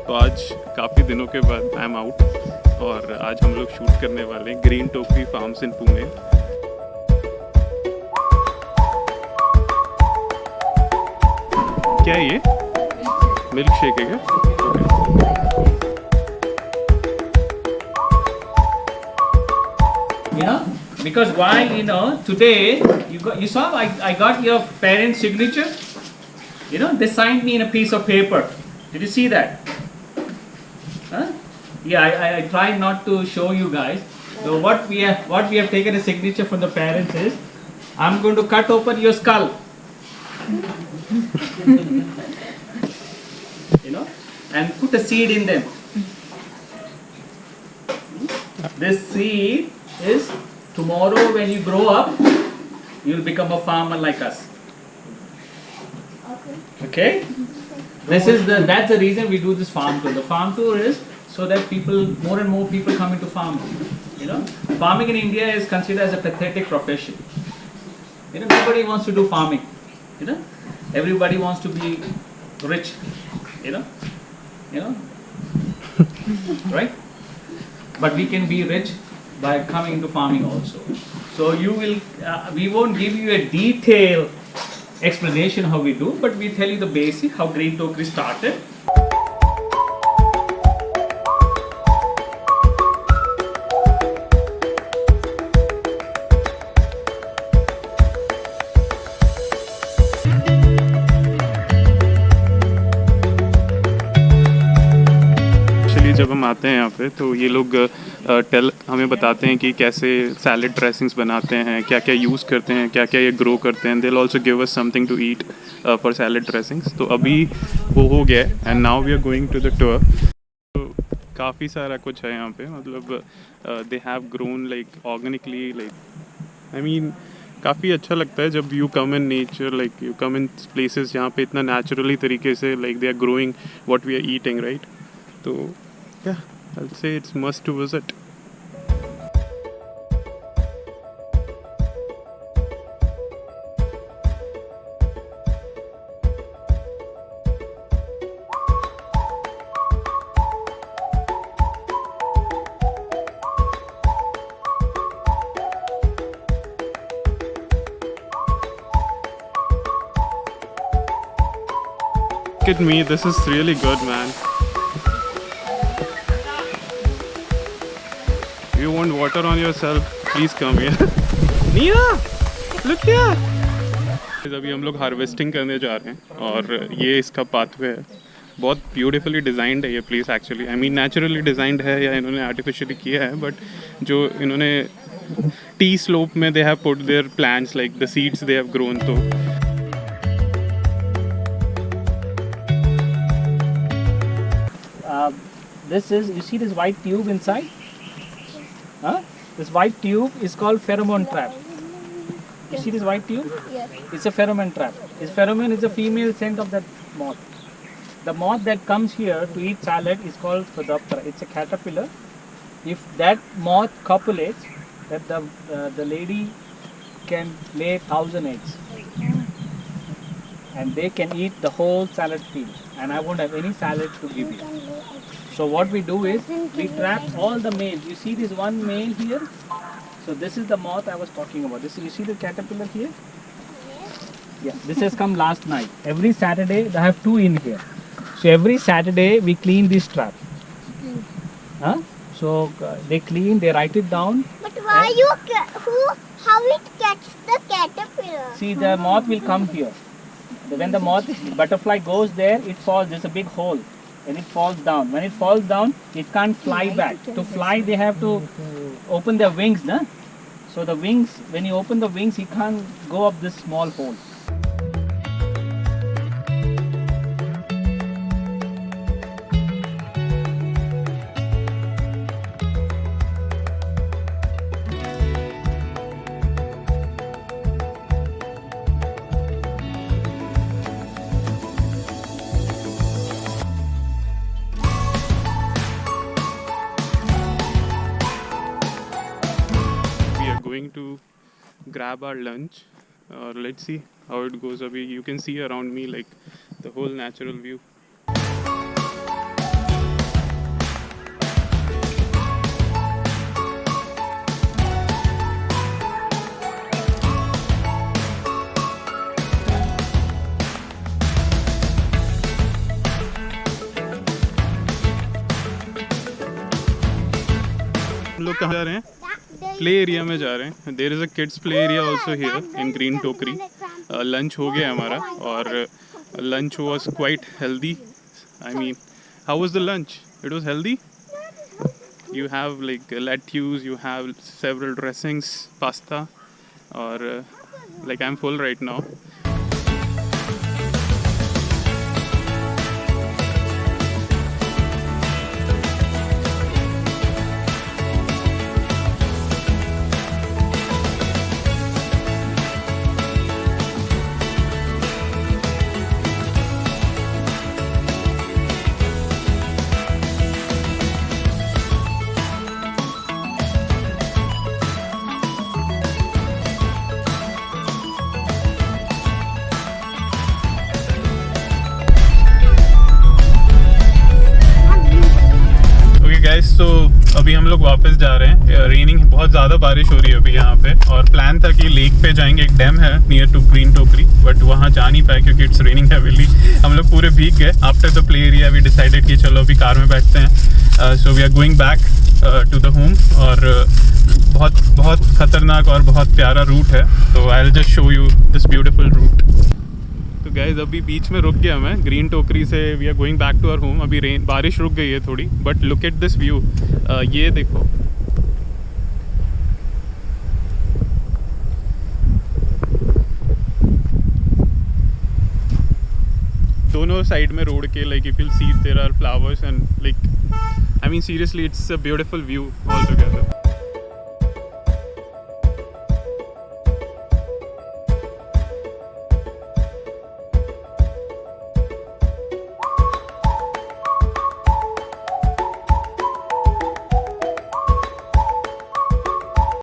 तो आज काफ़ी दिनों के बाद आई एम आउट और आज हम लोग शूट करने वाले हैं ग्रीन टोकरी फार्म्स इन पुणे। क्या है ये? मिल्क शेक है क्या? You know, because why, today you saw I got your parents' signature. They signed me in a piece of paper. Did you see that? Huh? Yeah, I tried not to show you guys. So what we have taken a signature from the parents is, I'm going to cut open your skull. And put a seed in them. This seed is tomorrow when you grow up, you'll become a farmer like us. Okay? That's the reason we do this farm tour. The farm tour is so that more and more people come into farming. Farming in India is considered as a pathetic profession. Nobody wants to do farming. Everybody wants to be rich. Right? But we can be rich by coming into farming also. So we won't give you a detailed explanation how we do, but we tell you the basic, how Green Tokri started. जब हम आते हैं यहाँ पे तो ये लोग हमें बताते हैं कि कैसे सैलेड ड्रेसिंग्स बनाते हैं, क्या क्या यूज़ करते हैं, क्या क्या ये ग्रो करते हैं. They will also give us something to eat for salad dressings. तो अभी वो हो गया है and now we are going to the tour. तो काफ़ी सारा कुछ है यहाँ पे, मतलब they have grown like organically, like I mean काफ़ी अच्छा लगता है जब you come in nature, like you come in places जहाँ पे इतना नेचुरली तरीके से like they are growing what we are eating, right. तो yeah, I'll say it's must to visit. Look at me, this is really good, man. If you want water on yourself, please come here. Nia, look here. अभी हम लोग harvesting करने जा रहे हैं और ये इसका पाथवे है. बहुत ब्यूटीफुली डिज़ाइंड है ये place actually. I mean naturally designed है या इन्होंने आर्टिफिशियली किया है, बट जो इन्होंने टी स्लोप में they have put their plants, like the seeds they have grown. तो This is, you see this white tube inside? This white tube is called pheromone trap. You see this white tube? Yes. It's a pheromone trap. This pheromone is the female scent of that moth. The moth that comes here to eat salad is called Phodoptera. It's a caterpillar. If that moth copulates, that the lady can lay 1,000 eggs, and they can eat the whole salad field. And I won't have any salad to give you. So what we do is we trap all the males. You see this one male here? So this is the moth I was talking about. You see the caterpillar here? Yeah, this has come last night. Every Saturday they have two in here. So every Saturday we clean this trap. So they clean, they write it down. But how it catch the caterpillar? See, the moth will come here. When the butterfly goes there, it falls. There's a big hole. And it falls down. When it falls down, it can't fly back. To fly, they have to open their wings, na? So the wings, when you open the wings, he can't go up this small hole. going to grab our lunch. Let's see how it goes. Abhi you can see around me like the whole natural view. लोग कहाँ जा रहे हैं? Play area में जा रहे हैं. There is a kids play area also here in green Tokri. Lunch हो गया हमारा और lunch was quite healthy. I mean, how was the lunch? It was healthy. You have like lettuce, you have several dressings, pasta, or like I'm full right now. तो अभी हम लोग वापस जा रहे हैं. रेनिंग, बहुत ज़्यादा बारिश हो रही है अभी यहाँ पे, और प्लान था कि लेक पे जाएंगे. एक डैम है नियर टू ग्रीन टोकरी, बट वहाँ जा नहीं पाए क्योंकि इट्स रेनिंग हैवीली. हम लोग पूरे भीग गए. After the play area we decided कि चलो अभी कार में बैठते हैं. So we are going back to the home. और बहुत बहुत ख़तरनाक और बहुत प्यारा रूट है. तो I will just show you this beautiful route. तो गाइस अभी बीच में रुक गया मैं ग्रीन टोकरी से. We are going back to our home. अभी बारिश रुक गई है थोड़ी, but look at this view. ये देखो, दोनों साइड में रोड के, like if you see there are flowers and like, I mean seriously it's a beautiful view all together.